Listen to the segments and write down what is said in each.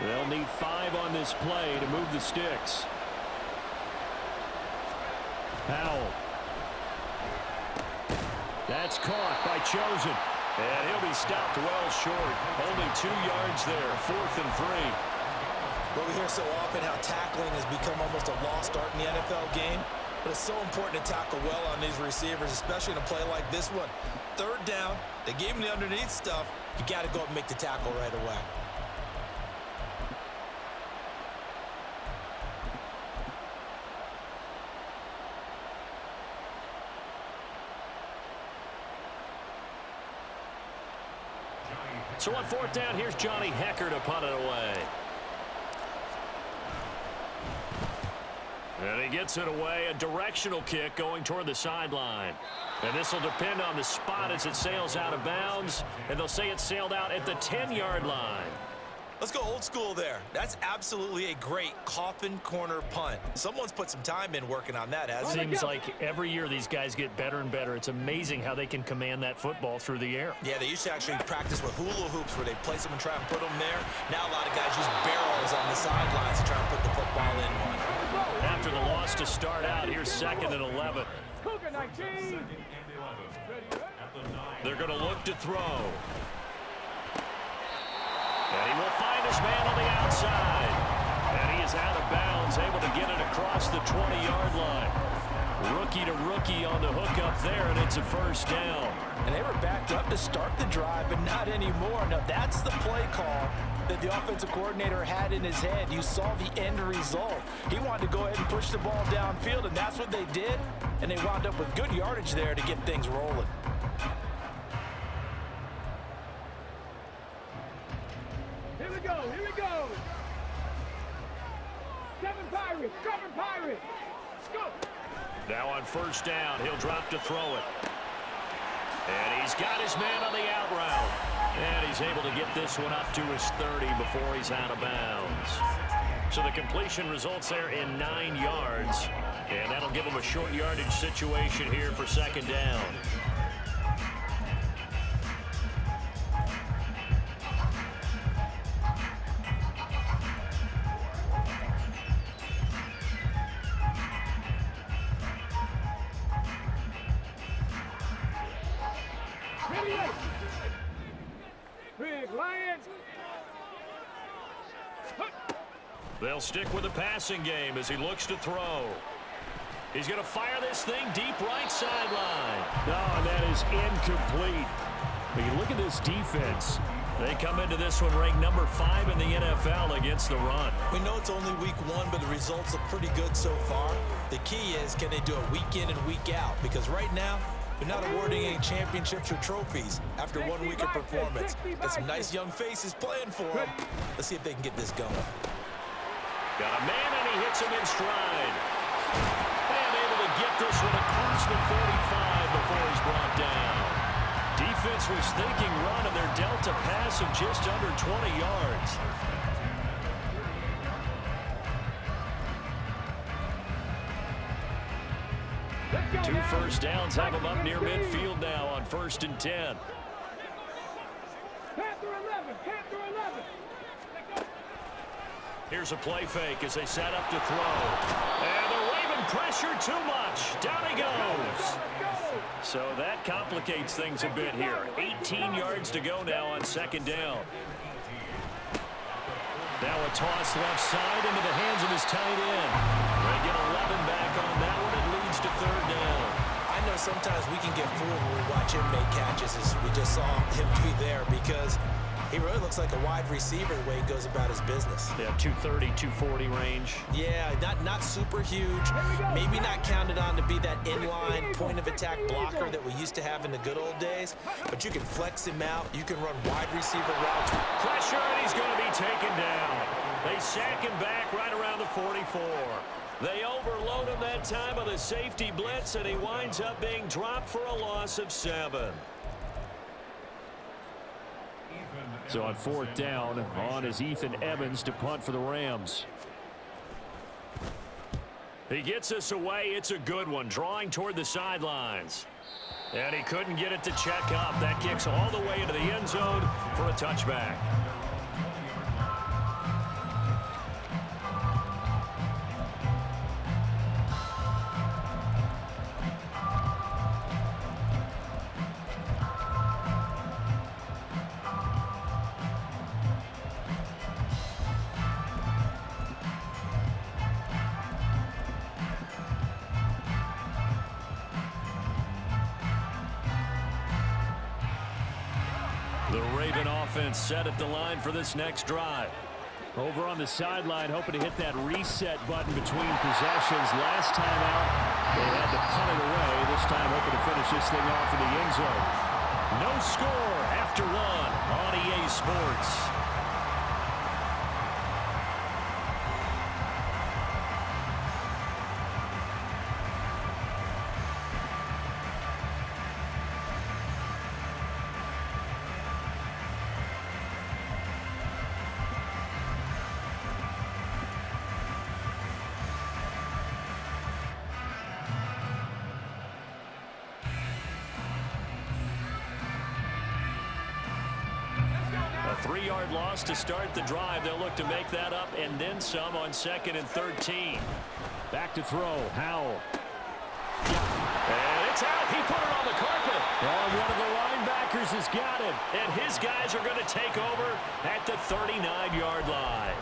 They'll need 5 on this play to move the sticks. Powell. That's caught by Chosen. And he'll be stopped well short. Only 2 yards there. 4th and 3. Well, we hear so often how tackling has become almost a lost art in the NFL game. But it's so important to tackle well on these receivers, especially in a play like this one. 3rd down, they gave him the underneath stuff. You got to go up and make the tackle right away. So on 4th down, here's Johnny Hecker to punt it away. And he gets it away, a directional kick going toward the sideline. And this will depend on the spot as it sails out of bounds. And they'll say it sailed out at the 10-yard line. Let's go old school there. That's absolutely a great coffin corner punt. Someone's put some time in working on that, hasn't it? Seems like every year these guys get better and better. It's amazing how they can command that football through the air. Yeah, they used to actually practice with hula hoops where they place them and try and put them there. Now a lot of guys use barrels on the sidelines to try and put the football in one. After the loss to start out, here's 2nd and 11. They're going to look to throw. And he will find his man on the outside. And he is out of bounds, able to get it across the 20-yard line. Rookie to rookie on the hook up there, and it's a 1st down. And they were backed up to start the drive, but not anymore. Now, that's the play call that the offensive coordinator had in his head. You saw the end result. He wanted to go ahead and push the ball downfield, and that's what they did. And they wound up with good yardage there to get things rolling. Here we go. Seven Pirates. Let's go. Now on 1st down, he'll drop to throw it. And he's got his man on the out route. And he's able to get this one up to his 30 before he's out of bounds. So the completion results there in 9 yards. And that'll give him a short yardage situation here for 2nd down. They'll stick with the passing game as he looks to throw. He's going to fire this thing deep right sideline. No, that is incomplete. But you look at this defense. They come into this one ranked number 5 in the NFL against the run. We know it's only week 1, but the results look pretty good so far. The key is, can they do it week in and week out? Because right now, they're not awarding any championships or trophies after 1 week of performance. Got some nice young faces playing for them. Let's see if they can get this going. Got a man, and he hits him in stride. And able to get this one across the 45 before he's brought down. Defense was thinking run, and they're dealt a pass of just under 20 yards. Two 1st downs have him up near midfield now on 1st and 10. Panther 11. Here's a play fake as they set up to throw. And they're waving pressure too much. Down he goes. So that complicates things a bit here. 18 yards to go now on 2nd down. Now a toss left side into the hands of his tight end. They get 11 back on that one. It leads to 3rd down. I know sometimes we can get fooled when we watch him make catches, as we just saw him be there, because he really looks like a wide receiver the way he goes about his business. Yeah, 230, 240 range. Yeah, not super huge. Maybe not counted on to be that inline point-of-attack blocker that we used to have in the good old days. But you can flex him out. You can run wide receiver routes. Pressure, and he's going to be taken down. They sack him back right around the 44. They overload him that time with a safety blitz, and he winds up being dropped for a loss of 7. So on 4th down, on is Ethan Evans to punt for the Rams. He gets us away. It's a good one, drawing toward the sidelines. And he couldn't get it to check up. That kicks all the way into the end zone for a touchback. Raven offense set at the line for this next drive. Over on the sideline, hoping to hit that reset button between possessions. Last time out, they had to punt it away. This time, hoping to finish this thing off in the end zone. No score after one on EA Sports. A 3-yard loss to start the drive. They'll look to make that up and then some on 2nd and 13. Back to throw. Howell. And it's out. He put it on the carpet. Oh, one of the linebackers has got it. And his guys are going to take over at the 39-yard line.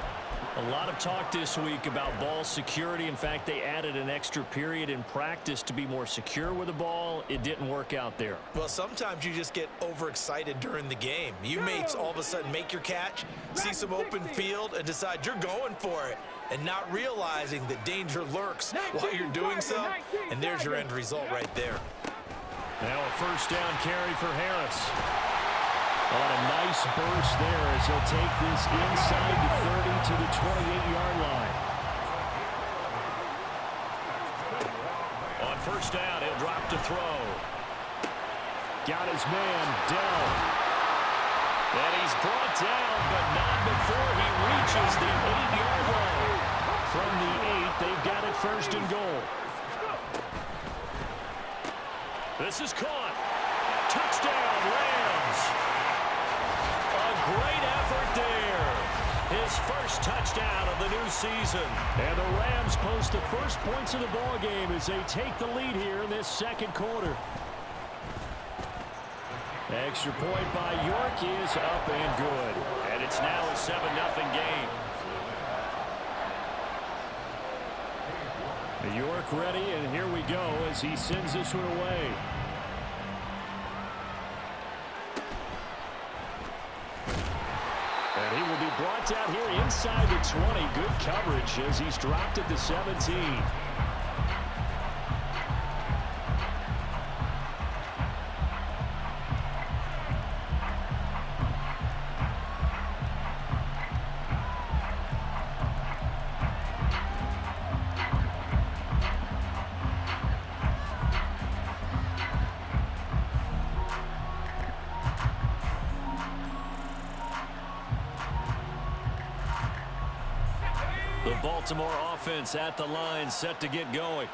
A lot of talk this week about ball security. In fact, they added an extra period in practice to be more secure with the ball. It didn't work out there. Well, sometimes you just get overexcited during the game. You may all of a sudden make your catch, see some open field, and decide you're going for it, and not realizing that danger lurks while you're doing so. And there's your end result right there. Now a first down carry for Harris. On a nice burst there as he'll take this inside the 30 to the 28-yard line. On first down, he'll drop to throw. Got his man, Dell. And he's brought down, but not before he reaches the 8-yard line. From the 8, they've got it first and goal. This is caught. Touchdown, Rams. Great effort there. His first touchdown of the new season. And the Rams post the first points of the ball game as they take the lead here in this second quarter. Extra point by York is up and good. And it's now a 7-0 game. York ready, and here we go as he sends this one away. And he will be brought down here inside the 20. Good coverage as he's dropped at the 17. The Baltimore offense at the line, set to get going.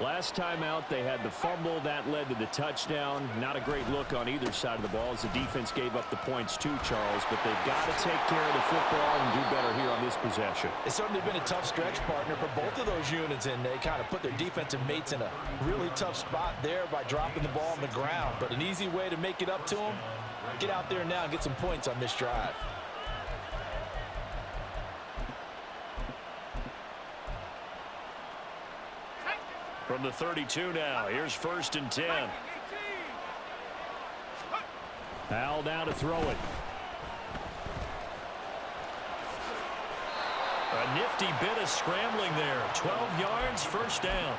Last time out, they had the fumble. That led to the touchdown. Not a great look on either side of the ball as the defense gave up the points too, Charles. But they've got to take care of the football and do better here on this possession. It's certainly been a tough stretch, partner, for both of those units, and they kind of put their defensive mates in a really tough spot there by dropping the ball on the ground. But an easy way to make it up to them, get out there now and get some points on this drive. From the 32 now, here's 1st and 10. Howell down to throw it. A nifty bit of scrambling there. 12 yards, first down.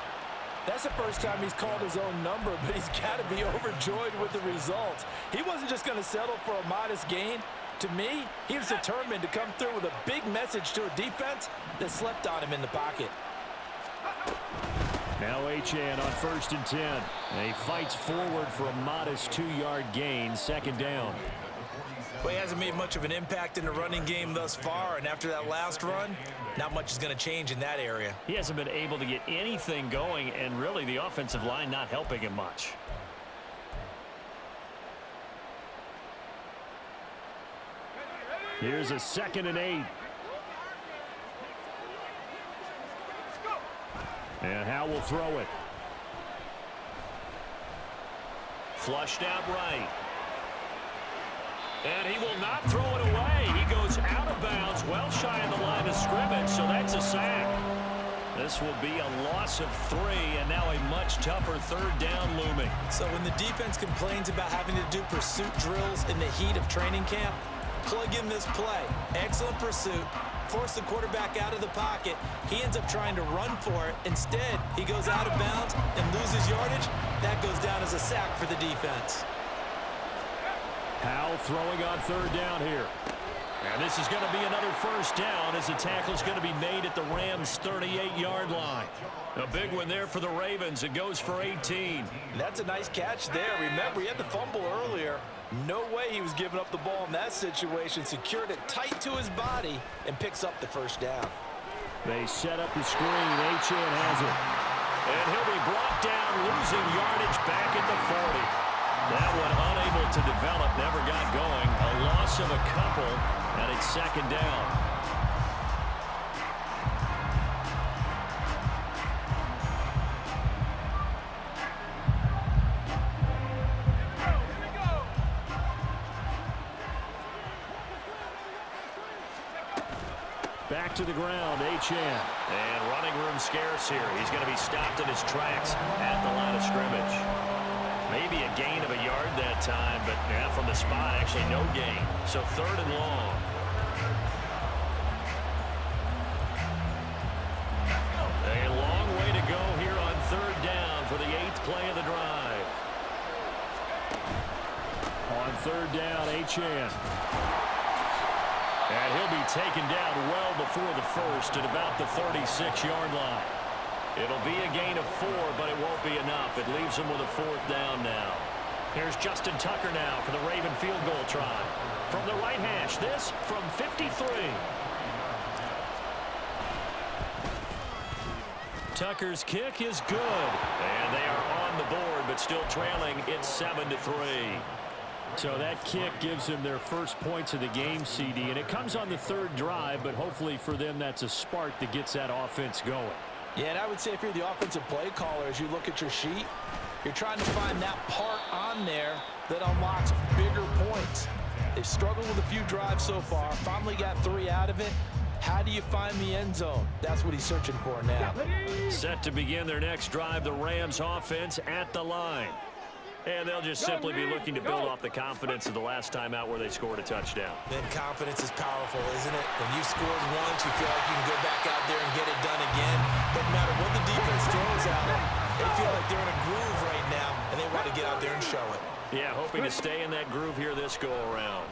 That's the first time he's called his own number, but he's got to be overjoyed with the results. He wasn't just going to settle for a modest gain. To me, he was determined to come through with a big message to a defense that slept on him in the pocket. Now Achane on 1st and 10. And he fights forward for a modest 2-yard gain, 2nd down. Well, he hasn't made much of an impact in the running game thus far, and after that last run, not much is going to change in that area. He hasn't been able to get anything going, and really the offensive line not helping him much. Here's a 2nd and 8. And Howell will throw it. Flushed out right. And he will not throw it away. He goes out of bounds, well shy of the line of scrimmage, so that's a sack. The This will be a loss of 3, and now a much tougher third down looming. So when the defense complains about having to do pursuit drills in the heat of training camp, plug in this play. Excellent pursuit. Force the quarterback out of the pocket. He ends up trying to run for it. Instead, he goes out of bounds and loses yardage. That goes down as a sack for the defense. Howell throwing on third down here. And this is going to be another first down as the tackle is going to be made at the Rams' 38-yard line. A big one there for the Ravens. It goes for 18. That's a nice catch there. Remember, he had the fumble earlier. No way he was giving up the ball in that situation. Secured it tight to his body and picks up the first down. They set up the screen. Achane has it. And he'll be brought down, losing yardage back at the 40. That one unable to develop, never got going. A loss of a couple, and it's second down. Back to the ground, Achane. And running room scarce here. He's going to be stopped in his tracks at the line of scrimmage. Maybe a gain of a yard that time, but from the spot, actually no gain. So third and long. A long way to go here on third down for the 8th play of the drive. On third down, Achane. And he'll be taken down well before the first at about the 36-yard line. It'll be a gain of 4, but it won't be enough. It leaves them with a fourth down now. Here's Justin Tucker now for the Raven field goal try. From the right hash, this from 53. Tucker's kick is good. And they are on the board, but still trailing. It's 7-3. So that kick gives them their first points of the game, CD, and it comes on the third drive, but hopefully for them that's a spark that gets that offense going. Yeah, and I would say if you're the offensive play caller, as you look at your sheet, you're trying to find that part on there that unlocks bigger points. They've struggled with a few drives so far, finally got 3 out of it. How do you find the end zone? That's what he's searching for now. Set to begin their next drive, the Rams offense at the line. And they'll just simply be looking to build off the confidence of the last time out where they scored a touchdown. Then confidence is powerful, isn't it? When you've scored once, you feel like you can go back out there and get it done again. But no matter what the defense throws at them, they feel like they're in a groove right now, and they want to get out there and show it. Yeah, hoping to stay in that groove here this go-around.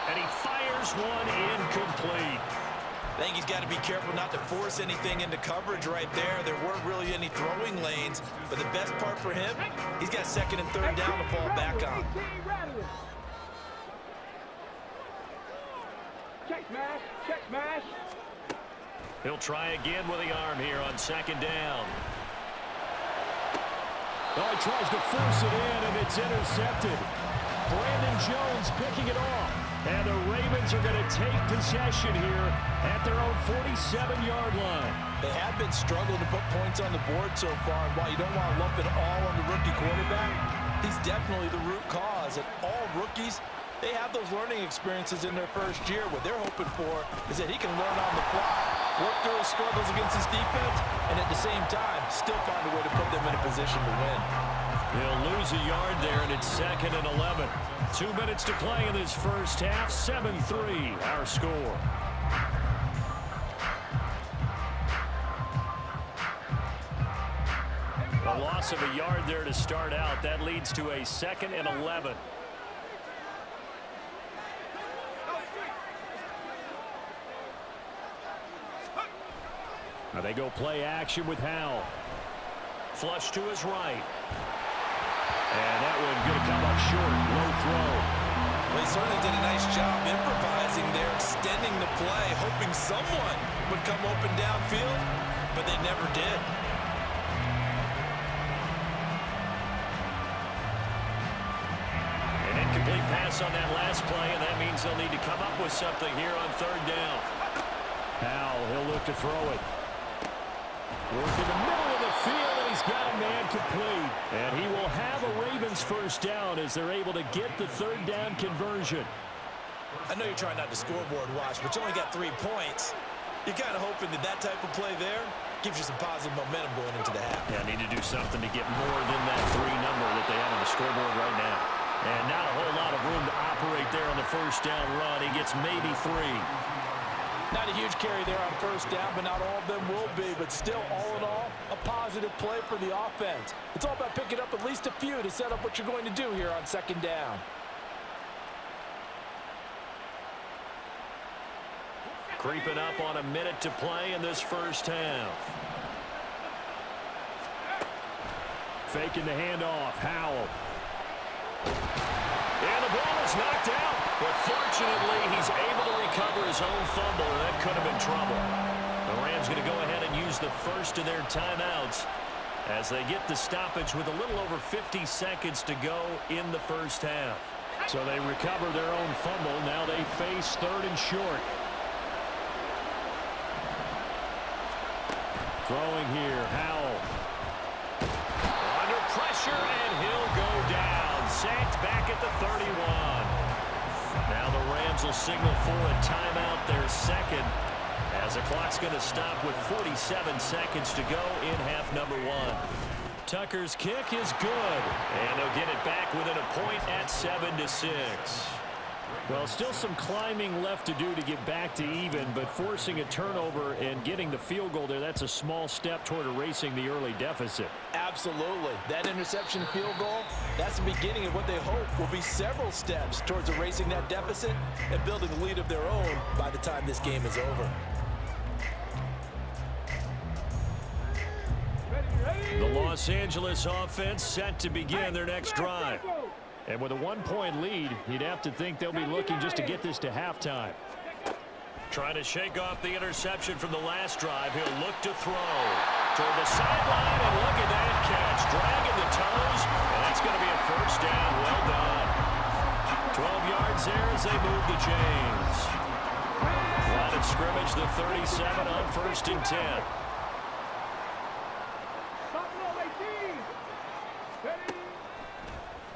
And he fires one incomplete. I think he's got to be careful not to force anything into coverage right there. There weren't really any throwing lanes, but the best part for him, he's got second and third down to fall back on. Check smash, check smash. He'll try again with the arm here on second down. Oh, he tries to force it in, and it's intercepted. Brandon Jones picking it off. And the Ravens are going to take possession here at their own 47-yard line. They have been struggling to put points on the board so far, and while you don't want to lump it all on the rookie quarterback, he's definitely the root cause. And all rookies, they have those learning experiences in their first year. What they're hoping for is that he can learn on the fly, work through his struggles against his defense, and at the same time, still find a way to put them in a position to win. He'll lose a yard there, and it's second and 11. 2 minutes to play in this first half. 7-3, our score. A loss of a yard there to start out. That leads to a second and 11. Now they go play action with Howell. Flush to his right. And that one going to come up short. Low throw. Well, he certainly did a nice job improvising there, extending the play, hoping someone would come open downfield, but they never did. An incomplete pass on that last play, and that means they'll need to come up with something here on third down. Howell, he'll look to throw it. Work in the middle of the field, and he's got a man complete. And he will have a Ravens first down as they're able to get the third down conversion. I know you're trying not to scoreboard watch, but you only got 3 points. You're kind of hoping that that type of play there gives you some positive momentum going into the half. Yeah, need to do something to get more than that 3 number that they have on the scoreboard right now. And not a whole lot of room to operate there on the first down run. He gets maybe 3. Not a huge carry there on first down, but not all of them will be. But still, all in all, a positive play for the offense. It's all about picking up at least a few to set up what you're going to do here on second down. Creeping up on a minute to play in this first half. Faking the handoff. Howell. And the ball is knocked out. But fortunately, he's able to recover his own fumble, and that could have been trouble. The Rams going to go ahead and use the first of their timeouts as they get the stoppage with a little over 50 seconds to go in the first half. So they recover their own fumble. Now they face 3rd and short. Throwing here, Howell. Under pressure, and he'll go down. Sacked back at the 31. Now the Rams will signal for a timeout, their second, as the clock's going to stop with 47 seconds to go in half number 1. Tucker's kick is good, and they'll get it back within a point at 7-6. Well, still some climbing left to do to get back to even, but forcing a turnover and getting the field goal there, that's a small step toward erasing the early deficit. Absolutely. That interception field goal, that's the beginning of what they hope will be several steps towards erasing that deficit and building a lead of their own by the time this game is over. The Los Angeles offense set to begin their next drive. And with a 1-point lead, you'd have to think they'll be looking just to get this to halftime. Trying to shake off the interception from the last drive. He'll look to throw toward the sideline, and look at that catch. Dragging the toes, and that's going to be a first down. Well done. 12 yards there as they move the chains. Line of scrimmage, the 37 on 1st and 10.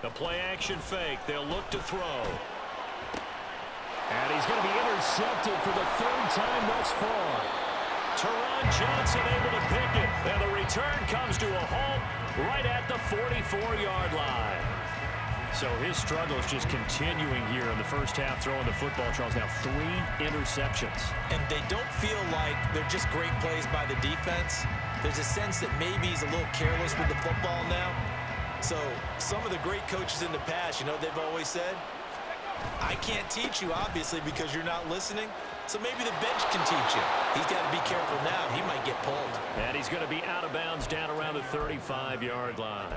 The play-action fake. They'll look to throw. And he's going to be intercepted for the 3rd time thus far. Teron Johnson able to pick it. And the return comes to a halt right at the 44-yard line. So his struggle is just continuing here in the first half, throwing the football. Charles, now 3 interceptions. And they don't feel like they're just great plays by the defense. There's a sense that maybe he's a little careless with the football now. So some of the great coaches in the past, you know, they've always said, I can't teach you, obviously, because you're not listening. So maybe the bench can teach you. He's got to be careful now. He might get pulled. And he's going to be out of bounds down around the 35-yard line.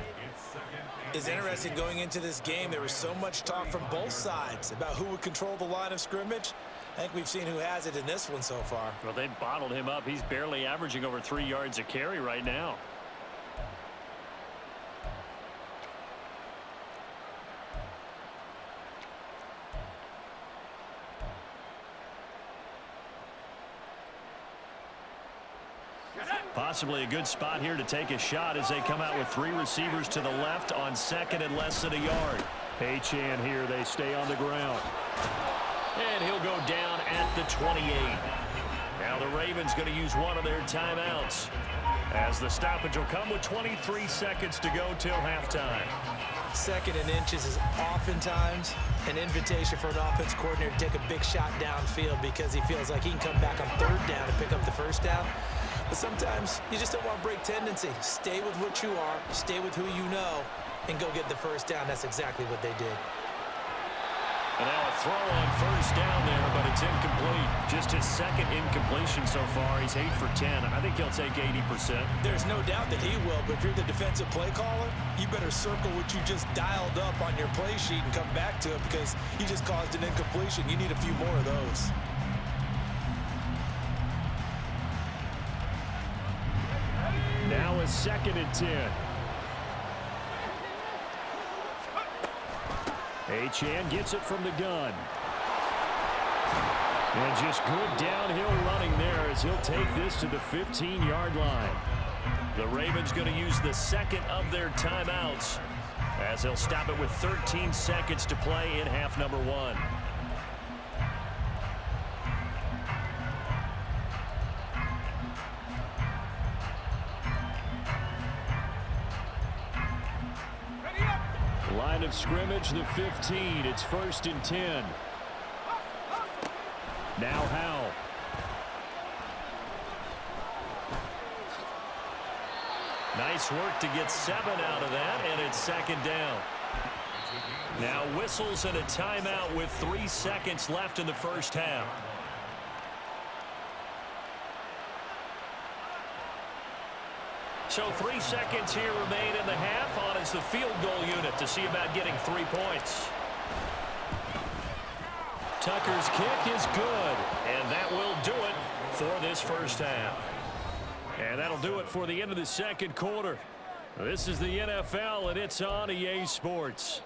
It's interesting going into this game. There was so much talk from both sides about who would control the line of scrimmage. I think we've seen who has it in this one so far. Well, they bottled him up. He's barely averaging over 3 yards a carry right now. Possibly a good spot here to take a shot as they come out with 3 receivers to the left on 2nd and less than a yard. Achane here. They stay on the ground. And he'll go down at the 28. Now the Ravens going to use one of their timeouts as the stoppage will come with 23 seconds to go till halftime. 2nd and inches is oftentimes an invitation for an offense coordinator to take a big shot downfield because he feels like he can come back on 3rd down and pick up the 1st down. But sometimes you just don't want to break tendency. Stay with what you are, stay with who you know, and go get the 1st down. That's exactly what they did. And now a throw on 1st down there, but it's incomplete. Just his 2nd incompletion so far. He's 8 for 10. I think he'll take 80%. There's no doubt that he will, but if you're the defensive play caller, you better circle what you just dialed up on your play sheet and come back to it because you just caused an incompletion. You need a few more of those. Now a 2nd and 10. Achane gets it from the gun. And just good downhill running there as he'll take this to the 15-yard line. The Ravens going to use the 2nd of their timeouts as they'll stop it with 13 seconds to play in half number 1. of scrimmage, the 15. It's 1st and 10. Now Howell. Nice work to get 7 out of that, and it's 2nd down. Now whistles and a timeout with 3 seconds left in the first half. So 3 seconds here remain in the half. On is the field goal unit to see about getting 3 points. Tucker's kick is good, and that will do it for this first half. And that'll do it for the end of the second quarter. This is the NFL, and it's on EA Sports.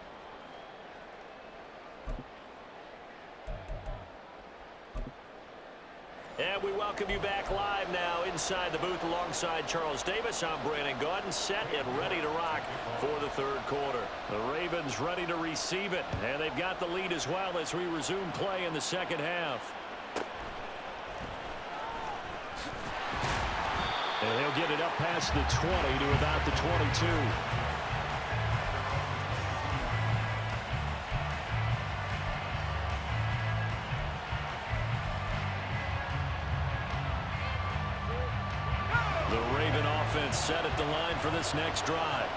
And we welcome you back live now inside the booth alongside Charles Davis. I'm Brandon Gaudin, set and ready to rock for the third quarter. The Ravens ready to receive it, and they've got the lead as well as we resume play in the second half. And he'll get it up past the 20 to about the 22. The Raven offense set at the line for this next drive.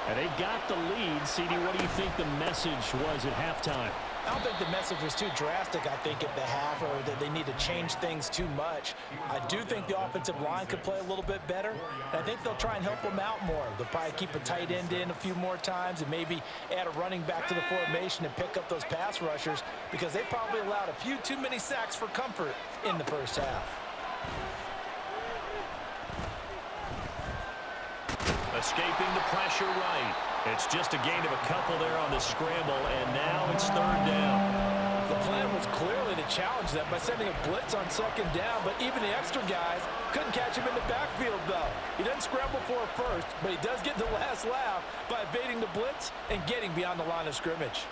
And they've got the lead. CD, what do you think the message was at halftime? I don't think the message was too drastic, I think, at the half, or that they need to change things too much. I do think the offensive line could play a little bit better, and I think they'll try and help them out more. They'll probably keep a tight end in a few more times and maybe add a running back to the formation and pick up those pass rushers, because they probably allowed a few too many sacks for comfort in the first half. Escaping the pressure right. It's just a gain of a couple there on the scramble, and now it's 3rd down. The plan was clearly to challenge them by sending a blitz on 2nd down, but even the extra guys couldn't catch him in the backfield, though. He doesn't scramble for a first, but he does get the last laugh by evading the blitz and getting beyond the line of scrimmage.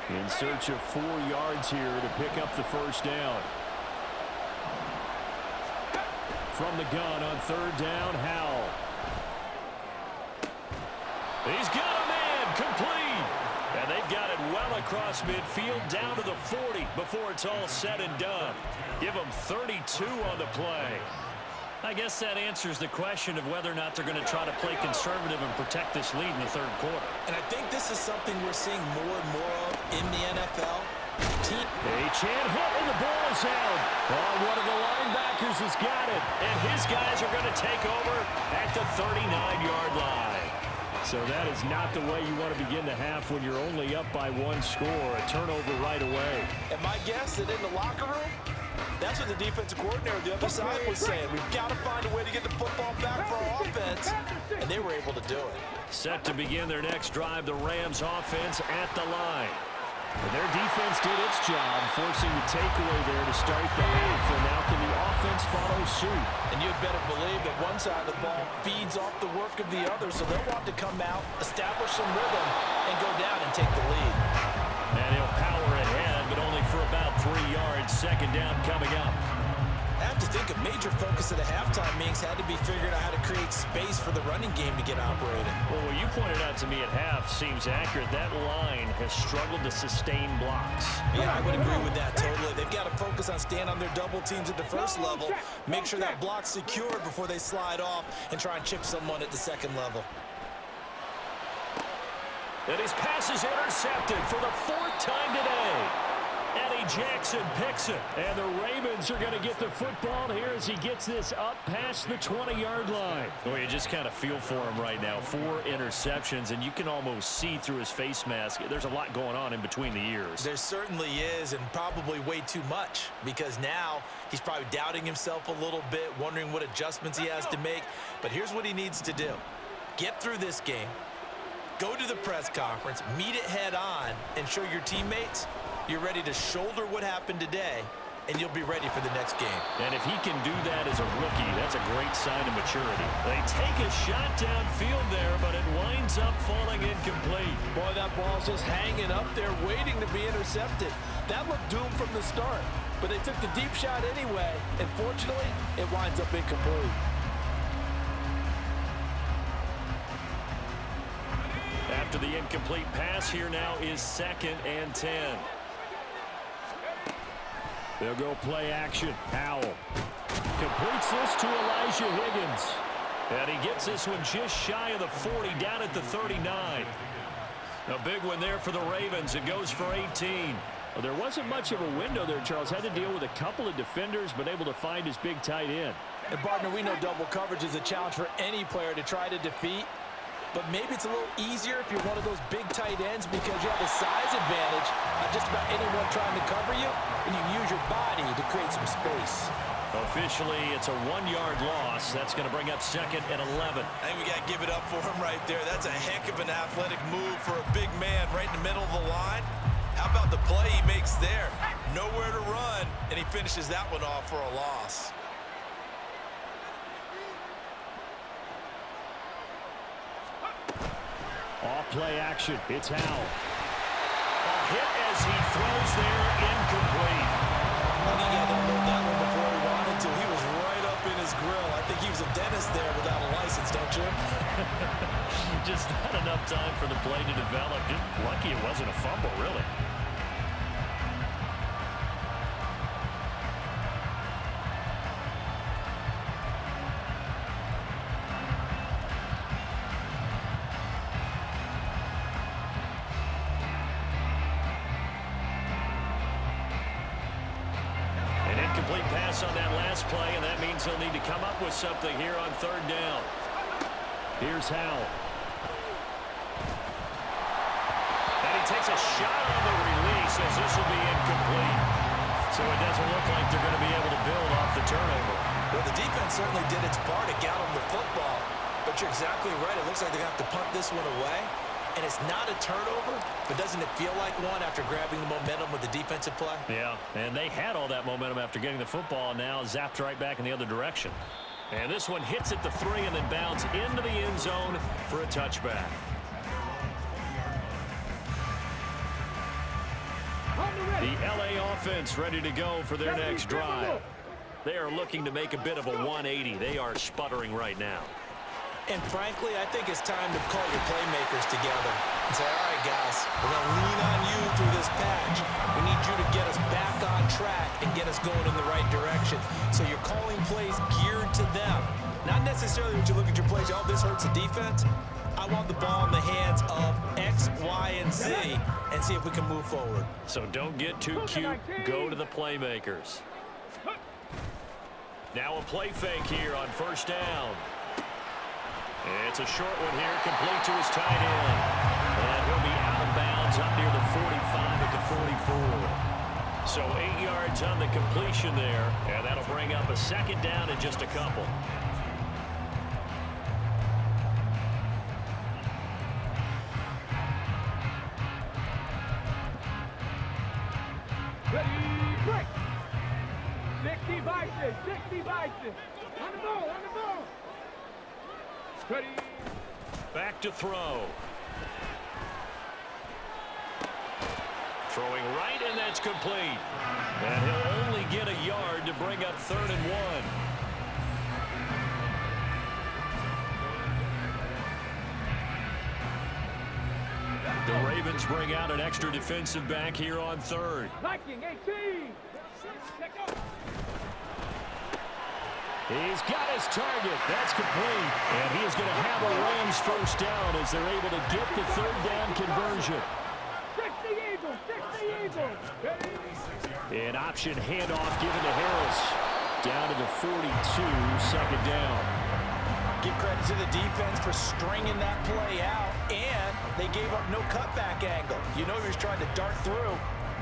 In search of 4 yards here to pick up the first down. From the gun on 3rd down, Howell. He's got a man complete. And they've got it well across midfield down to the 40 before it's all said and done. Give them 32 on the play. I guess that answers the question of whether or not they're going to try to play conservative and protect this lead in the third quarter. And I think this is something we're seeing more and more of in the NFL. Achane hit and the ball is out. Oh, one of the linebackers has got it. And his guys are going to take over at the 39-yard line. So that is not the way you want to begin the half when you're only up by 1 score. A turnover right away. And my guess that in the locker room, that's what the defensive coordinator on the other side was saying. We've got to find a way to get the football back for our offense. And they were able to do it. Set to begin their next drive, the Rams offense at the line. Their defense did its job, forcing the takeaway there to start the half, and now can the offense follow suit? And you'd better believe that one side of the ball feeds off the work of the other, so they'll want to come out, establish some rhythm, and go down and take the lead. And he'll power ahead, but only for about 3 yards. 2nd down coming up. I have to think a major focus of the halftime meetings had to be figuring out how to create space for the running game to get operating. Well, what you pointed out to me at half seems accurate. That line has struggled to sustain blocks. Yeah, I would agree with that totally. They've got to focus on staying on their double teams at the first level, make sure that block's secured before they slide off and try and chip someone at the second level. And his pass is intercepted for the 4th time today. Eddie Jackson picks it. And the Ravens are going to get the football here as he gets this up past the 20-yard line. Well, you just kind of feel for him right now. 4 interceptions, and you can almost see through his face mask. There's a lot going on in between the ears. There certainly is, and probably way too much, because now he's probably doubting himself a little bit, wondering what adjustments he has to make. But here's what he needs to do. Get through this game, go to the press conference, meet it head on, and show your teammates you're ready to shoulder what happened today, and you'll be ready for the next game. And if he can do that as a rookie, that's a great sign of maturity. They take a shot downfield there, but it winds up falling incomplete. Boy, that ball's just hanging up there waiting to be intercepted. That looked doomed from the start, but they took the deep shot anyway, and fortunately, it winds up incomplete. after the incomplete pass. Here now is 2nd and 10. They'll go play action. Howell completes this to Elijah Higgins. And he gets this one just shy of the 40, down at the 39. A big one there for the Ravens. It goes for 18. Well, there wasn't much of a window there, Charles. Had to deal with a couple of defenders, but able to find his big tight end. And, partner, we know double coverage is a challenge for any player to try to defeat. But maybe it's a little easier if you're one of those big tight ends because you have a size advantage on just about anyone trying to cover you, and you use your body to create some space. Officially, it's a 1-yard loss. That's going to bring up 2nd and 11. I think we got to give it up for him right there. That's a heck of an athletic move for a big man right in the middle of the line. How about the play he makes there? Nowhere to run, and he finishes that one off for a loss. Off play action. It's Howell. A hit as he throws there, incomplete. I think he had to hold that one before he wanted to. He was right up in his grill. I think he was a dentist there without a license, don't you? Just not enough time for the play to develop. Just lucky it wasn't a fumble, really. Incomplete pass on that last play, and that means he'll need to come up with something here on 3rd down. Here's Howell. And he takes a shot on the release as this will be incomplete. So it doesn't look like they're going to be able to build off the turnover. Well, the defense certainly did its part to get him the football, but you're exactly right. It looks like they're going to have to punt this one away. And it's not a turnover, but doesn't it feel like one after grabbing the momentum with the defensive play? Yeah, and they had all that momentum after getting the football, and now zapped right back in the other direction. And this one hits at the 3 and then bounds into the end zone for a touchback. The LA offense ready to go for their next drive. They are looking to make a bit of a 180. They are sputtering right now. And frankly, I think it's time to call your playmakers together and say, all right, guys, we're going to lean on you through this patch. We need you to get us back on track and get us going in the right direction. So you're calling plays geared to them. Not necessarily when you look at your plays, oh, this hurts the defense. I want the ball in the hands of X, Y, and Z and see if we can move forward. So don't get too cute. Go to the playmakers. Now a play fake here on 1st down. It's a short one here, complete to his tight end. And he'll be out of bounds up near the 45 at the 44. So 8 yards on the completion there, and that'll bring up a 2nd down in just a couple. Ready, break. 60 vices, 60 vices. On the ball, on the ball. Ready. Back to throw. Throwing right, and that's complete. And he'll only get a yard to bring up 3rd and 1. The Ravens bring out an extra defensive back here on 3rd. Viking 18. He's got his target. That's complete. And he is going to have a Rams 1st down as they're able to get the 3rd down conversion. 60 Eagles, 60 Eagles. Ready. An option handoff given to Harris. Down to the 42, 2nd down. Give credit to the defense for stringing that play out, and they gave up no cutback angle. You know he was trying to dart through.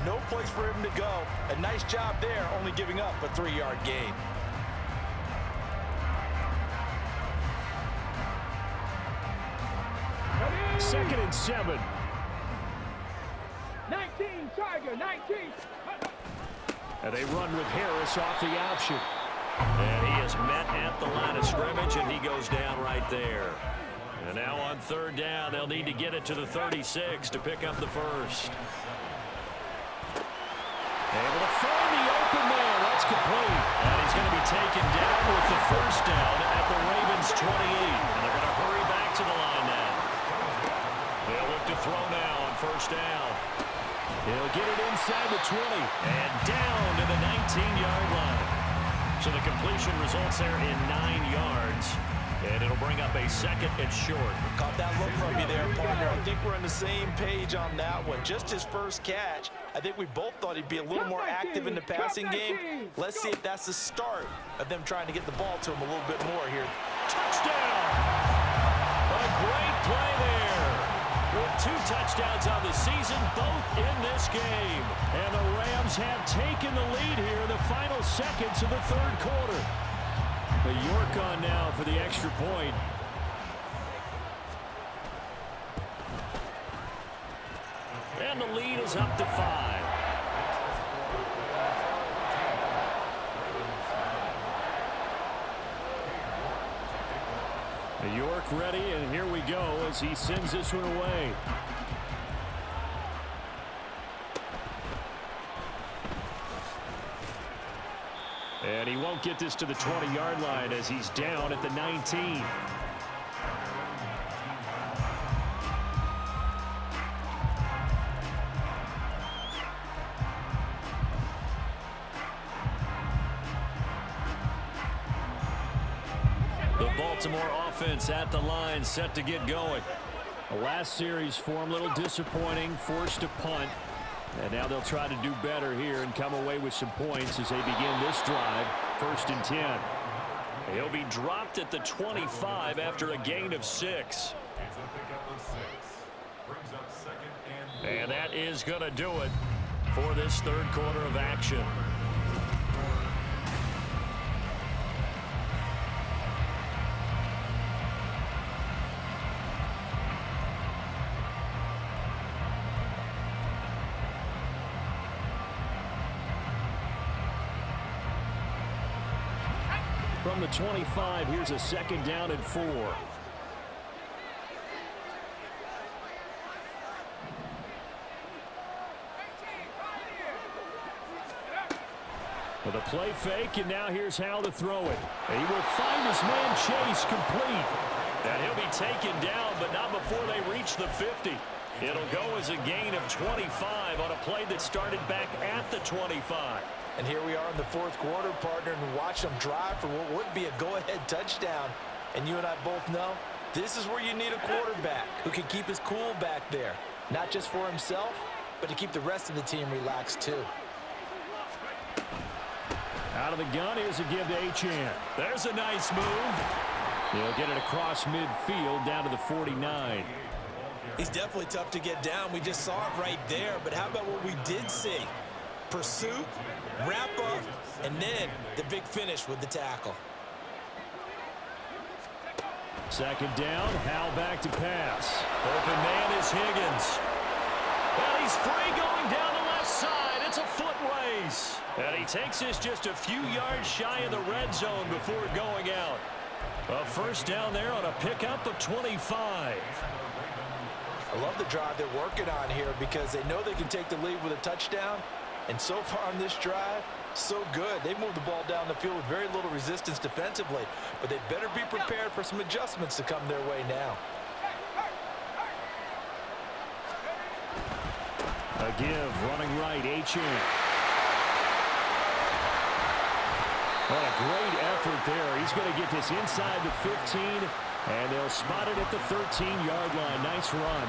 No place for him to go. A nice job there, only giving up a 3-yard gain. Ready. 2nd and 7. 19, Tiger, 19. And they run with Harris off the option. And he is met at the line of scrimmage, and he goes down right there. And now on 3rd down, they'll need to get it to the 36 to pick up the 1st. Able to find the open man. That's complete. And he's going to be taken down with the 1st down at the Ravens 28. And they're going to hurry back to the line now. They'll look to first down. He'll get it inside the 20 and down to the 19-yard line. So the completion results there in 9 yards. And it'll bring up a second and short. Caught that look from you there, partner. I think we're on the same page on that one. Just his first catch. I think we both thought he'd be a little more active in the passing game. Let's see if that's the start of them trying to get the ball to him a little bit more here. Touchdown! A great play there. With 2 touchdowns on the season, both in this game. And the Rams have taken the lead here in the final seconds of the third quarter. But York on now for the extra point. And the lead is up to 5. York ready, and here we go as he sends this one away. And he won't get this to the 20-yard line as he's down at the 19. The Baltimore offense at the line, set to get going. The last series for him, a little disappointing, forced a punt. And now they'll try to do better here and come away with some points as they begin this drive. 1st and 10. He'll be dropped at the 25 after a gain of 6. And that is going to do it for this third quarter of action. From the 25, here's a 2nd down and 4. With a play fake, and now here's how to throw it. He will find his man Chase complete. And he'll be taken down, but not before they reach the 50. It'll go as a gain of 25 on a play that started back at the 25. And here we are in the 4th quarter, partner, and watch them drive for what would be a go-ahead touchdown. And you and I both know this is where you need a quarterback who can keep his cool back there. Not just for himself, but to keep the rest of the team relaxed too. Out of the gun, here's a give to Achane. There's a nice move. He'll get it across midfield down to the 49. He's definitely tough to get down. We just saw it right there. But how about what we did see? Pursuit, wrap up, and then the big finish with the tackle. 2nd down, Howell back to pass. Open man is Higgins. And he's free going down the left side. It's a foot race. And he takes this just a few yards shy of the red zone before going out. A 1st down there on a pickup of 25. I love the drive they're working on here because they know they can take the lead with a touchdown. And so far on this drive, so good. They moved the ball down the field with very little resistance defensively. But they better be prepared for some adjustments to come their way now. A give, running right, Achane. What a great effort there. He's going to get this inside the 15, and they'll spot it at the 13-yard line. Nice run.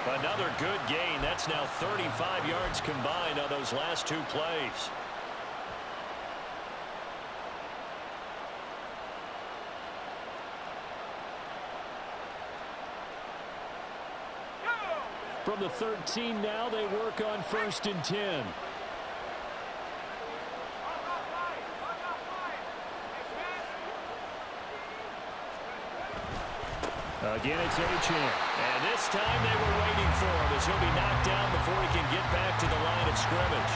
Another good gain. That's now 35 yards combined on those last 2 plays. From the 13 now, they work on 1st and 10. Again, it's Achane. And this time they were waiting for him as he'll be knocked down before he can get back to the line of scrimmage.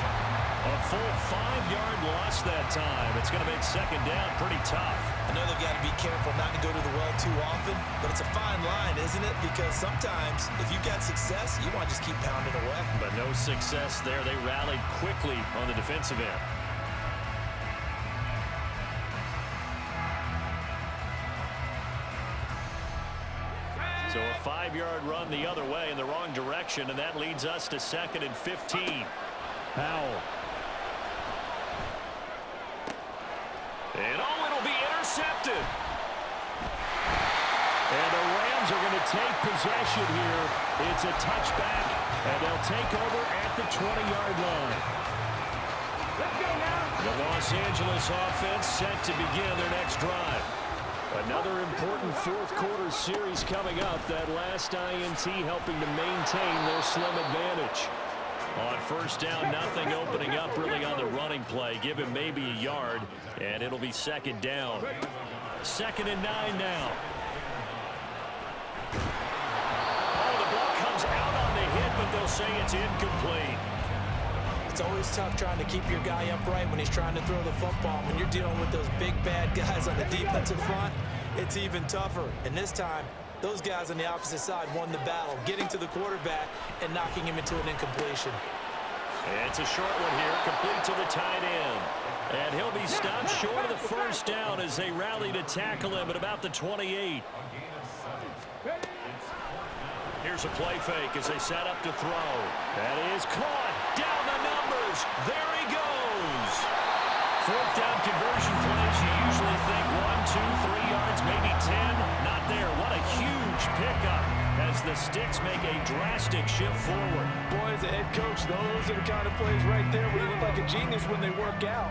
A full 5-yard loss that time. It's going to make 2nd down pretty tough. I know they've got to be careful not to go to the well too often, but it's a fine line, isn't it? Because sometimes if you've got success, you want to just keep pounding away. But no success there. They rallied quickly on the defensive end. So a 5-yard run the other way in the wrong direction, and that leads us to 2nd and 15. Powell. And it'll be intercepted. And the Rams are going to take possession here. It's a touchback, and they'll take over at the 20-yard line. Let's go now. The Los Angeles offense set to begin their next drive. Another important fourth-quarter series coming up. That last INT helping to maintain their slim advantage. On first down, nothing opening up really on the running play. Give him maybe a yard, and it'll be 2nd down. 2nd and 9 now. Oh, the ball comes out on the hit, but they'll say it's incomplete. It's always tough trying to keep your guy upright when he's trying to throw the football. When you're dealing with those big, bad guys on the defensive front, it's even tougher. And this time, those guys on the opposite side won the battle, getting to the quarterback and knocking him into an incompletion. It's a short one here, complete to the tight end. And he'll be stopped short of the first down as they rally to tackle him at about the 28. Here's a play fake as they set up to throw. That is caught. Down the numbers. There he goes. 4th down conversion plays. You usually think 1, 2, 3 yards, maybe 10. Not there. What a huge pickup as the Sticks make a drastic shift forward. Boy, as a head coach, those are the kind of plays right there where you look like a genius when they work out.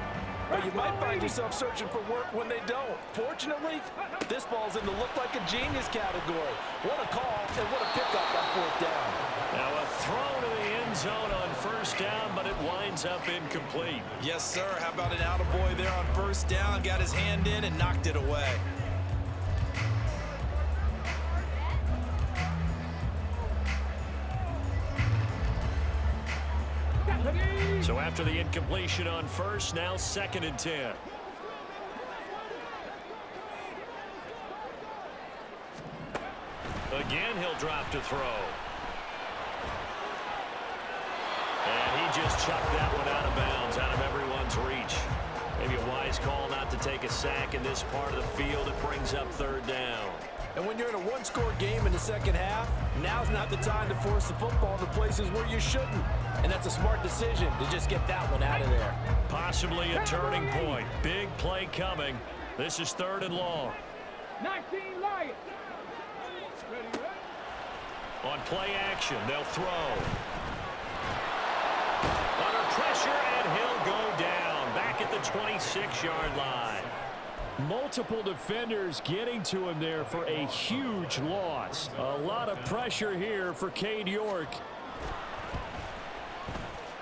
But you might find yourself searching for work when they don't. Fortunately, this ball's in the look like a genius category. What a call and what a pickup on 4th down. Now a throw to the end zone on first down, but it winds up incomplete. Yes, sir. How about an attaboy there on first down? Got his hand in and knocked it away. So after the incompletion on first, now 2nd and 10. Again, he'll drop to throw. And he just chucked that one out of bounds, out of everyone's reach. Maybe a wise call not to take a sack in this part of the field. It brings up 3rd down. And when you're in a one-score game in the second half, now's not the time to force the football to places where you shouldn't. And that's a smart decision to just get that one out of there. Possibly a turning point. Big play coming. This is 3rd and long. 19 Lions. Ready? On play action, they'll throw. Under pressure, and he'll go down. Back at the 26-yard line. Multiple defenders getting to him there for a huge loss. A lot of pressure here for Cade York.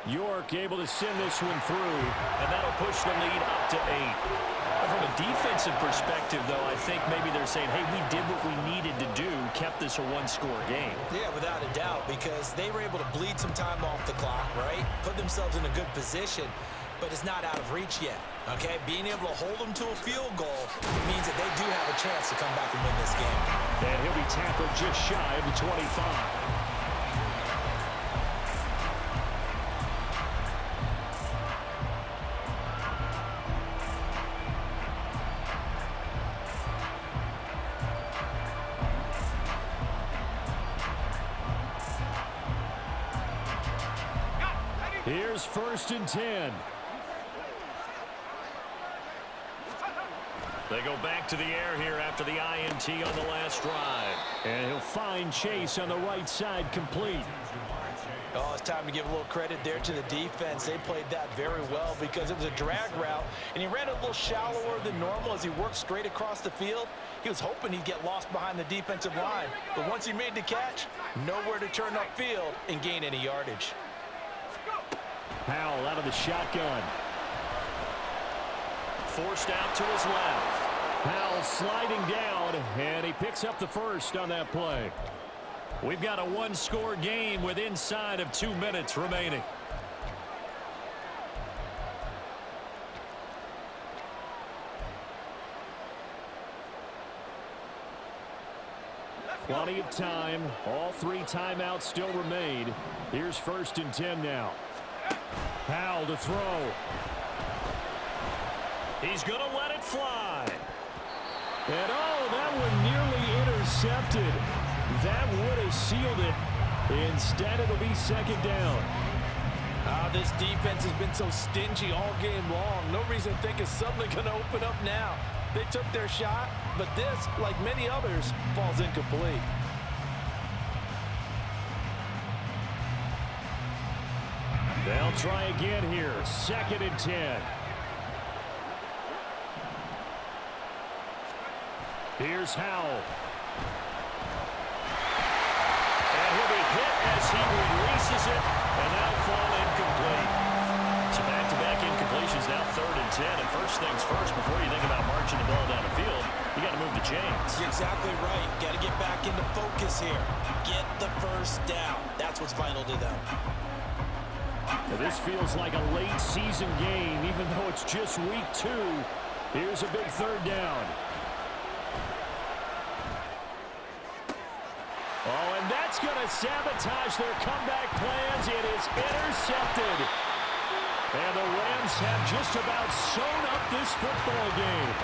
York able to send this one through. And that'll push the lead up to 8. From a defensive perspective, though, I think maybe they're saying, hey, we did what we needed to do, kept this a one-score game. Yeah, without a doubt, because they were able to bleed some time off the clock, right? Put themselves in a good position, but it's not out of reach yet, okay? Being able to hold them to a field goal means that they do have a chance to come back and win this game. And he'll be tackled just shy of the 25. Here's 1st and 10. They go back to the air here after the INT on the last drive. And he'll find Chase on the right side complete. Oh, it's time to give a little credit there to the defense. They played that very well because it was a drag route, and he ran a little shallower than normal as he worked straight across the field. He was hoping he'd get lost behind the defensive line, but once he made the catch, nowhere to turn upfield and gain any yardage. Powell out of the shotgun. Forced out to his left. Powell sliding down, and he picks up the first on that play. We've got a one-score game with inside of 2 minutes remaining. Plenty of time. All 3 timeouts still remain. Here's 1st and 10 now. Powell to throw. He's going to let it fly. And oh, that one nearly intercepted. that would have sealed it. Instead, it'll be second down. This defense has been so stingy all game long. No reason to think it's suddenly going to open up now. They took their shot, but this, like many others, falls incomplete. They'll try again here. 2nd and 10. Here's Howell. And he'll be hit as he releases it, and that'll fall incomplete. So back-to-back incompletions, now 3rd and 10. And first things first, before you think about marching the ball down the field, you got to move the chains. You're exactly right. Got to get back into focus here. Get the first down. That's what's vital to them. Now this feels like a late season game, even though it's just week 2. Here's a big 3rd down. Oh, and that's going to sabotage their comeback plans. It is intercepted. And the Rams have just about sewn up this football game.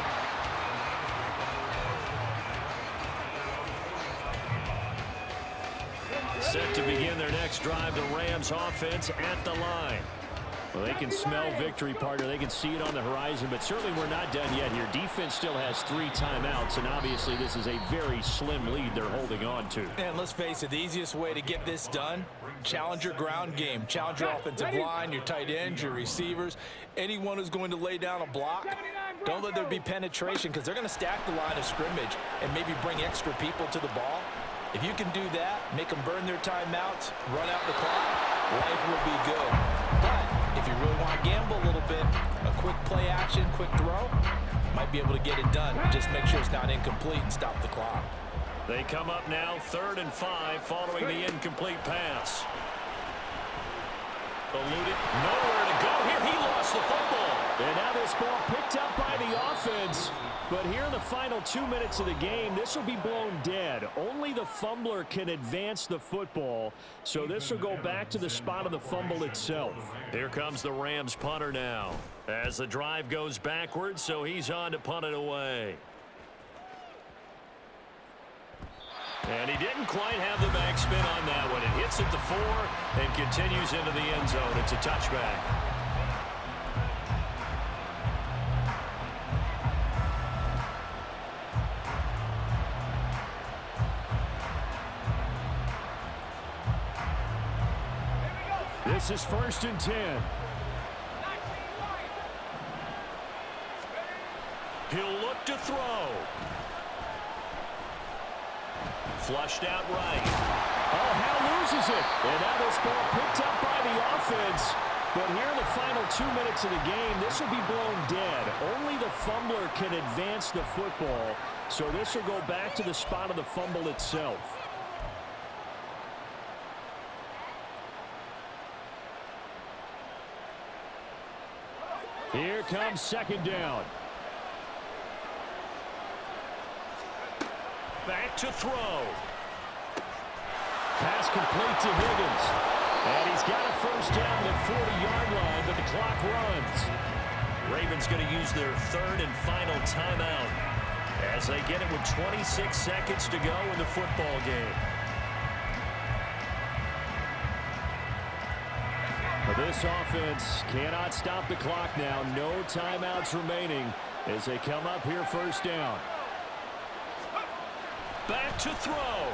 Set to begin their next drive, the Rams offense at the line. Well, they can smell victory, partner. They can see it on the horizon, but certainly we're not done yet here. Defense still has 3 timeouts, and obviously this is a very slim lead they're holding on to. And let's face it, the easiest way to get this done, challenge your ground game. Challenge your offensive line, your tight ends, your receivers, anyone who's going to lay down a block. Don't let there be penetration because they're going to stack the line of scrimmage and maybe bring extra people to the ball. If you can do that, make them burn their timeouts, run out the clock, life will be good. But if you really want to gamble a little bit, a quick play action, quick throw, might be able to get it done. Just make sure it's not incomplete and stop the clock. They come up now 3rd and 5 following the incomplete pass. Eluded, nowhere to go here. He lost the football. And now this ball picked up by the offense. But here in the final 2 minutes of the game, this will be blown dead. Only the fumbler can advance the football, so this will go back to the spot of the fumble itself. Here comes the Rams punter now as the drive goes backwards, so he's on to punt it away. And he didn't quite have the backspin on that one. It hits at the 4 and continues into the end zone. It's a touchback. This is 1st and 10. He'll look to throw. Flushed out right. Oh, Hal loses it. And now this ball picked up by the offense. But here in the final 2 minutes of the game, this will be blown dead. Only the fumbler can advance the football. So this will go back to the spot of the fumble itself. Here comes 2nd down. Back to throw. Pass complete to Higgins. And he's got a first down to the 40-yard line, but the clock runs. Ravens going to use their 3rd and final timeout as they get it with 26 seconds to go in the football game. This offense cannot stop the clock now. No timeouts remaining as they come up here 1st down. Back to throw.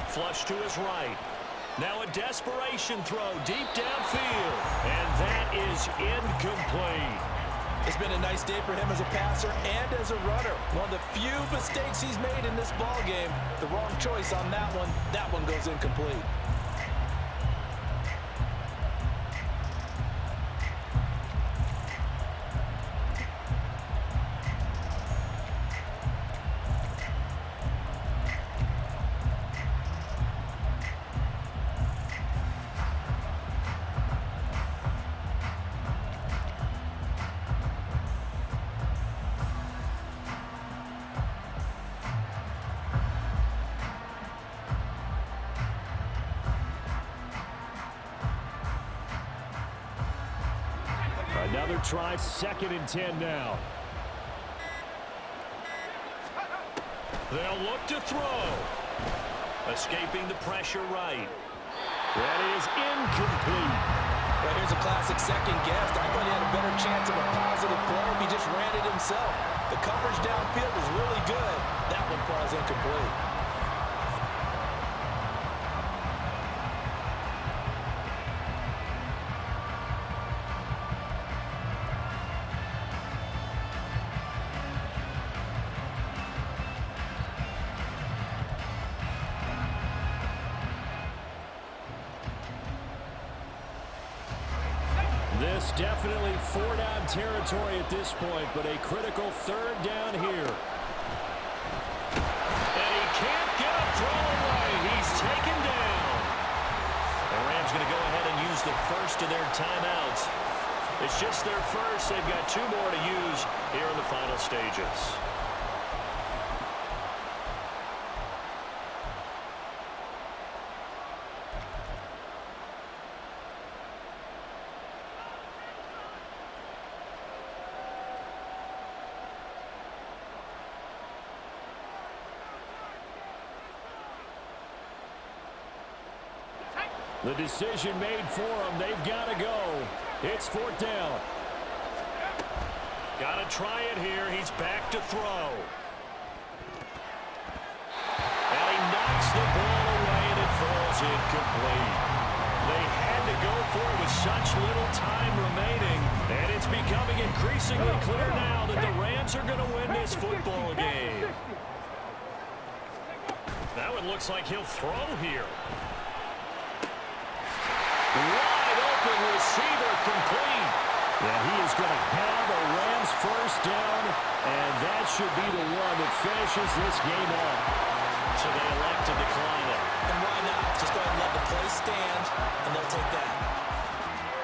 Flush to his right. Now a desperation throw deep downfield. And that is incomplete. It's been a nice day for him as a passer and as a runner. One of the few mistakes he's made in this ball game. The wrong choice on that one. That one goes incomplete. Another try, 2nd and 10 now. They'll look to throw. Escaping the pressure right. That is incomplete. Well, here's a classic second guess. I thought he had a better chance of a positive play if he just ran it himself. The coverage downfield was really good. That one falls incomplete. This definitely four-down territory at this point, but a critical third down here. And he can't get a throw away. He's taken down. The Rams going to go ahead and use the first of their timeouts. It's just their first. They've got 2 more to use here in the final stages. The decision made for them. They've got to go. It's 4th down. Got to try it here. He's back to throw. And he knocks the ball away, and it falls incomplete. They had to go for it with such little time remaining, and it's becoming increasingly clear now that the Rams are going to win this football game. That one looks like he'll throw here. Wide open receiver complete. And he is going to have a Rams first down, and that should be the one that finishes this game off. So they elect to decline it. And why not? Just go ahead and let the play stand, and they'll take that.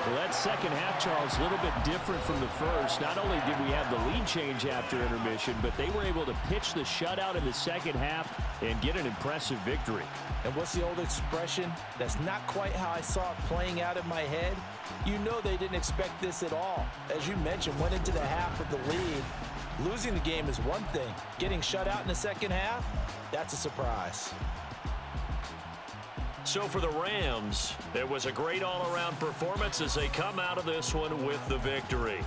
Well, that second half, Charles, a little bit different from the first. Not only did we have the lead change after intermission, but they were able to pitch the shutout in the second half and get an impressive victory. And what's the old expression? That's not quite how I saw it playing out in my head. You know they didn't expect this at all. As you mentioned, went into the half with the lead. Losing the game is one thing. Getting shut out in the second half, that's a surprise. So for the Rams, it was a great all-around performance as they come out of this one with the victory.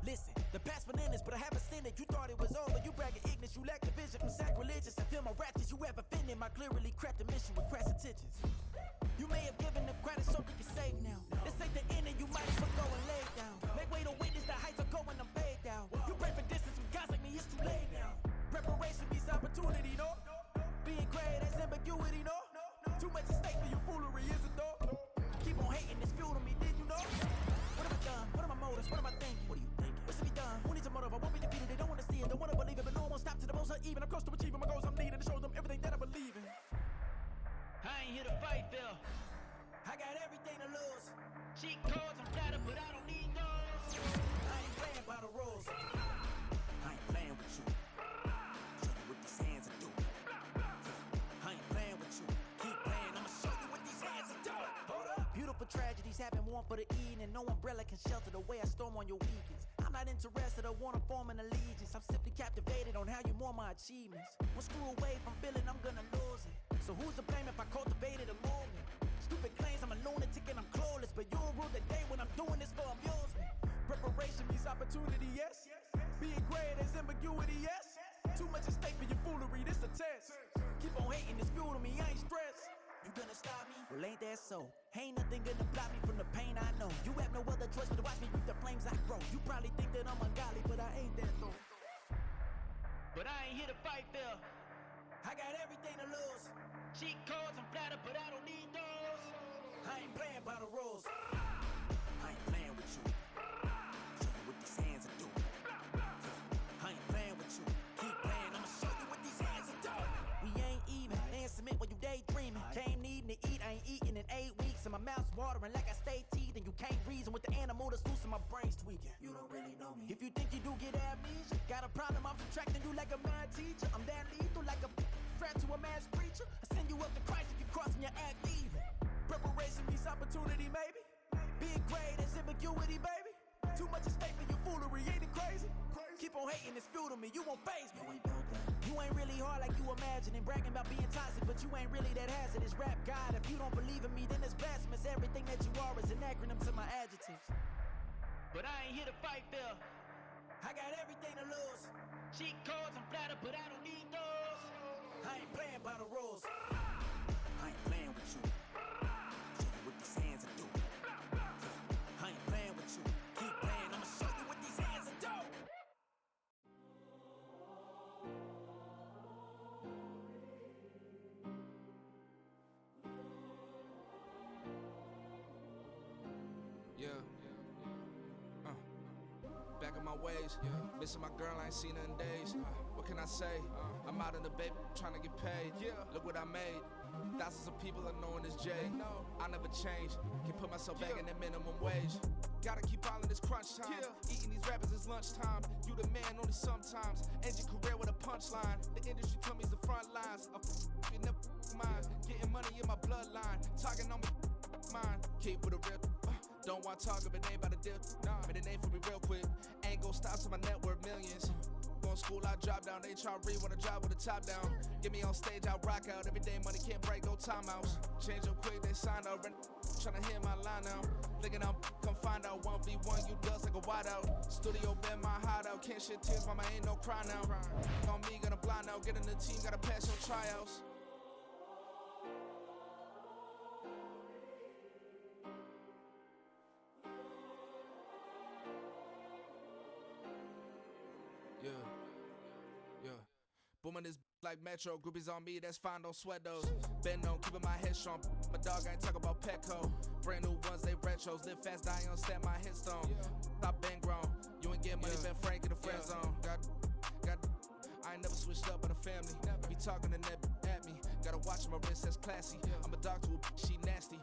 Listen, the past bananas, but I haven't seen it. You thought it was over. You bragging ignorance. You lack the vision from sacrilegious. I feel my ratchets. You ever offended my clearly crafted mission with crass intentions. You may have given them credit so we can save now. This ain't the end and you might as well go and lay down. Make way to witness the heights are going, I'm paid down. You pray for distance with guys like me, it's too late now. Preparation beats opportunity, no? Being great, that's ambiguity, no? Too much at stake for your foolery, is it though? Keep on hating, it's fuel to me, did you know? What have I done? What are my motives? What am I thinking? What are you thinking? What's to be done? Who needs a motive? I won't be defeated. They don't want to see it, don't want to believe it, but no one won't stop to the most uneven. I'm close to achieving my goals. I'm needing to show them everything that I believe in. I ain't here to fight, Phil. I got everything to lose. Cheat codes, I'm flattered, but I don't need those. I ain't playing by the rules. I ain't playing with you. Show you what these hands are doing. I ain't playing with you. Keep playing, I'ma show you what these hands are doing. Hold up. Beautiful tragedies happen, one for the evening. and no umbrella can shelter the way I storm on your weekends. I'm not interested or wanna form an allegiance. I'm simply captivated on how you more my achievements. One screw away from feeling I'm gonna lose it. So who's to blame if I cultivated a movement? Stupid claims I'm a lunatic and I'm clueless, but you'll rule the day when I'm doing this for amusement. Preparation means opportunity, yes. Being great is ambiguity, yes. Too much at stake for your foolery, this a test. Keep on hating, it's fuel to me, I ain't stressed. You gonna stop me? Well, ain't that so? Ain't nothing gonna block me from the pain I know. You have no other choice but to watch me reap the flames I grow. You probably think that I'm ungodly, but I ain't that though. But I ain't here to fight fair. I got everything to lose. Cheat codes, I'm flattered, but I don't need those. I ain't playing by the rules. I ain't playing with you. Show you what these hands are doing. I ain't playing with you. Keep playing, I'ma show you what these hands are doing. We ain't even. Answer me while you daydreaming. Came needing to eat, I ain't eating in 8 weeks. And my mouth's watering like I stay teeth. And you can't reason with the animal that's loose and my brain's tweaking. You don't really know me. If you think you do get amnesia, got a problem, I'm subtracting you like a mad teacher. I'm that lethal like a threat to a mass preacher. I send you up to Christ if you crossing your act evil. Preparation means opportunity, maybe. Being great is ambiguity, baby. Too much at stake for your foolery, ain't it crazy? Keep on hating, it's fuel to me, you won't faze me. You ain't really hard like you imagining. Bragging about being toxic, but you ain't really that hazardous. Rap God, if you don't believe in me, then it's blasphemous. Everything that you are is an acronym to my adjectives. But I ain't here to fight fair. I got everything to lose. Cheat codes, I'm flattered, but I don't need those. I ain't playing by the rules. I ain't playing with you. Show you what these hands are doing. I ain't playing with you. Keep playing, I'ma show you what these hands are doing. Yeah. Back in my ways, missing my girl, I ain't seen her in days. What can I say? I'm out in the baby, trying to get paid. Look what I made. Thousands of people are knowing this Jay. I never change. Can put myself back in that minimum wage. Gotta keep all in this crunch time. Eating these rappers is lunchtime. You the man only sometimes. End your career with a punchline. The industry told me it's the front lines. You never mind. Getting money in my bloodline. Talking on me, mine. Keep with a real. Don't want to talk if it ain't about a deal. But it ain't for me real quick. Ain't gon' stop till my net worth millions. Going school, I drop down. They try to read when I drop with the top down. Get me on stage, I rock out. Every day money can't break, no timeouts. Change up quick, they signed up. Tryna hear my line now. Thinking I'm come find out 1v1, you dust like a wideout. Studio been my hideout. Can't shed tears, mama ain't no cry now. On me, gonna blind out. Get in the team, gotta pass your tryouts. Yeah. Booming this like Metro. Groupies on me, that's fine, don't sweat those. Been on, keeping my head strong. My dog ain't talk about Petco. Brand new ones, they retros. Live fast, die on, stand my headstone. Stop been grown. You ain't getting money, been Frank in the friend zone. Got. I ain't never switched up on the family. Be talking to that at me. Gotta watch my wrist, that's classy. I'm a dog to a she nasty.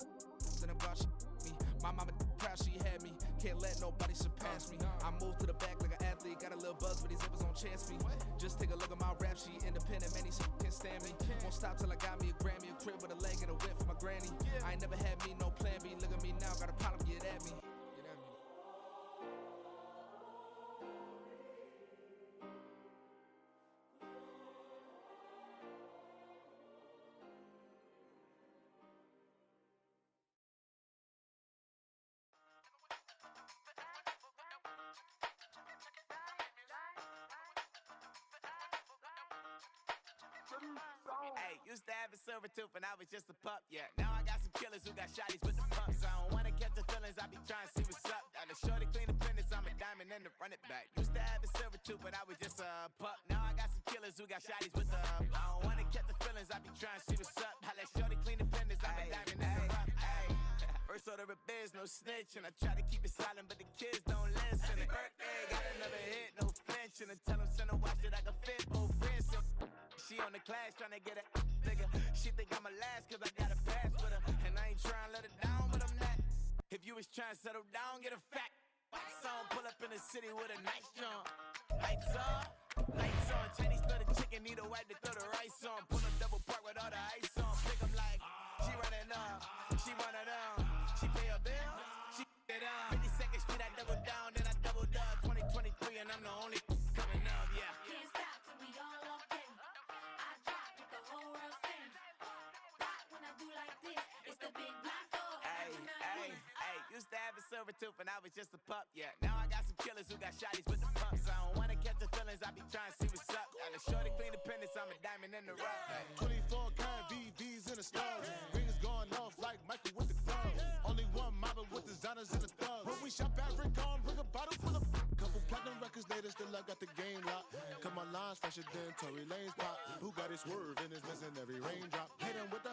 Then I'm gone, she me. My mama proud she had me. Can't let nobody surpass me. I moved to the back like an athlete. Got a little buzz, but these zippers on chance me. Just take a look at my rap sheet. Independent, man, these can't stand me. Won't stop till I got me a Grammy, a crib with a leg and a whip for my granny. I ain't never had me no plan B. Look at me now, got a problem, get at me. Hey, used to have a silver tooth when I was just a pup, yeah. Now I got some killers who got shotties with the pumps. I don't wanna catch the feelings, I be trying to see what's up. Got a shorty clean the fitness, I'm a diamond and to run it back. Used to have a silver tooth when I was just a pup. Now I got some killers who got shotties with the I don't wanna catch the feelings, I be trying to see what's up. I let shorty clean the fitness, I'm a diamond and to run it back. First order of biz, no snitch, and I try to keep it silent, but the kids don't listen. And birthday, got another hit, no flinch, and I tell them send a watch that I can fit both wrists. She on the class tryna get a nigga. She think I'm a last cause I got a pass with her. And I ain't tryna let her down, but I'm not. If you was tryna settle down, get a fat. Song pull up in the city with a nice jump. Lights off, lights on. Chinese throw the chicken, need a wipe to throw the rice on. Pull up double park with all the ice on. Pick 'em like, she running up, she running up. She pay her bills, she get up. tooth and I was just a pup, yeah. Now I got some killers who got shotties with the pumps. I don't wanna catch the feelings, I be trying to see what's up. Got a shorty clean appendix, I'm a diamond in the rough. Hey. 24 karat VVs in the stars. Rings going off like Michael with the gloves. Only one mobbing with designers in the thugs. When we shop African, bring a bottle full of couple platinum records later, still I got the game locked. Cut my lines fresher than Tory Lane's pop. Who got it swerve and is missing every raindrop. Hit them with the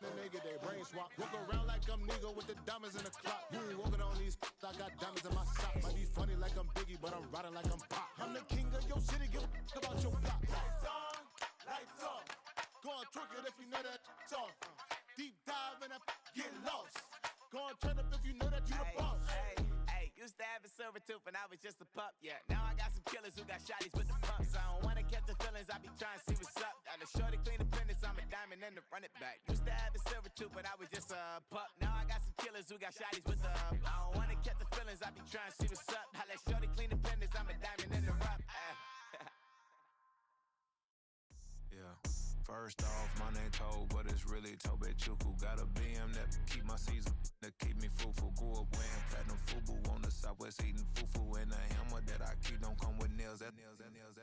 then they get their brain swap. Walk around like I'm nigga with the diamonds in the clock. You ain't walking on these I got diamonds in my socks. Might be funny like I'm Biggie, but I'm riding like I'm Pop. I'm the king of your city, give a about your block. Lights on, lights off. Go and twerk it if you know that it's off. Deep dive and get lost. Go and turn up if you know that you the boss. Hey, used to have a silver tooth and I was just a pup, yeah. Now I got some killers who got shotties with the pumps. I don't wanna catch the feelings, I be trying to see what's up. Got a shorty clean appendix, I'm a diamond in the run it back. Used to have a silver tooth, but I was just a pup. Now I got some killers who got shotties with the I don't wanna catch the feelings, I be trying to see what's up. I let shorty clean appendix, I'm a diamond in the rough. Yeah. First off, my name Toad, but it's really Tobe Chuku. Got a BM that keep my season, that keep me fufu. Grew up wearing platinum fubu on the southwest eating fufu. And a hammer that I keep don't come with nails.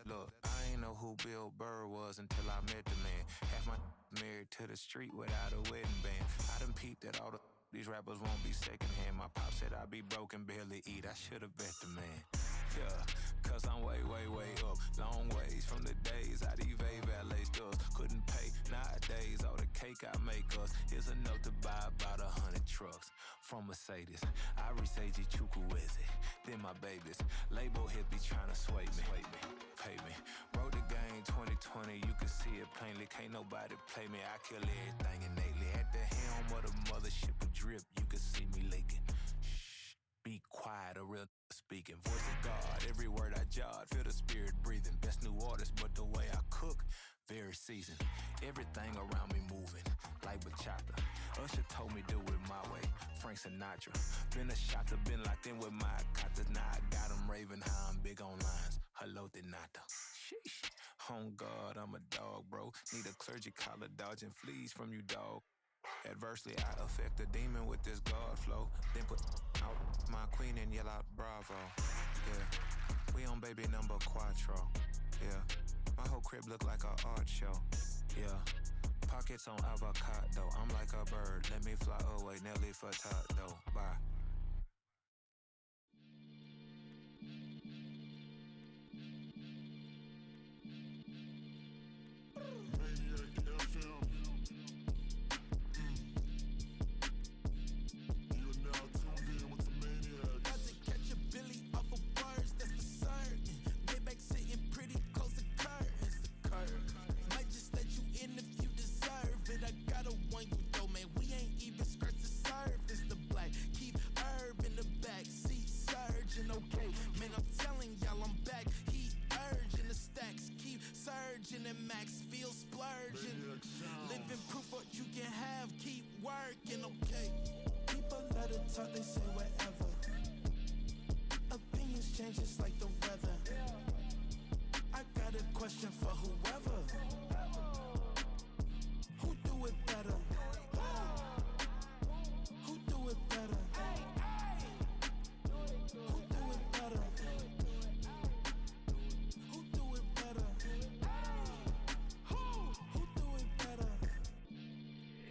Look, I ain't know who Bill Burr was until I met the man. Half my married to the street without a wedding band. I done peeped that all these rappers won't be secondhand. My pop said I'd be broken, barely eat. I should've bet the man. Yeah, cause I'm way, way, way up. Long ways from the days I evade valet stores. Couldn't pay nowadays. All the cake I make us is enough to buy about 100 trucks from Mercedes. I Seiji Chukwueze, then my babies. Label hit be trying to sway me. Pay me. Wrote the game 2020, you can see it plainly. Can't nobody play me. I kill everything innately. At the helm of the mothership of drip, you can see me leaking. Shh, be quiet, a real speaking. Voice of God, every word I jot. Feel the spirit breathing. Best new artist, but the way I cook, very seasoned. Everything around me moving, like bachata. Usher told me do it my way. Frank Sinatra. Been a shotter, been locked in with my katas. Now I got them raving how I'm big on lines. Hello, Denata. Sheesh. On God, I'm a dog, bro. Need a clergy collar, dodging fleas from you, dog. Adversely, I affect a demon with this God flow. Then put out my queen and yell out bravo. Yeah, we on baby number quattro. Yeah, my whole crib look like an art show. Yeah, pockets on avocado. I'm like a bird. Let me fly away, Nelly Furtado. Bye. Maniac FM. You are now tuned in with the Maniacs. Got to catch a Billy off of bars, that's for certain. Maybach sitting pretty close to curtains. The curve might just let you in if you deserve it. I gotta warn you though, man, we ain't even scratched the surface. The black keep herb in the back seat surging. Okay, man, I'm telling y'all I'm back. He urging the stacks keep surging and max feel splurging. Living proof what you can have, keep working. Okay, people let it talk, they say whatever. Opinions change just like the weather. I got a question for whoever. Who do it better? Who do it better? Who do it better? Who do it better? Who do it better?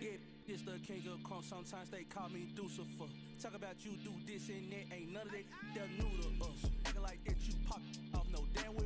Yeah, this the king of crunk. Sometimes they call me Lucifer. Talk about you do this and that. Ain't none of that new to us. Acting like that you pop off. No damn well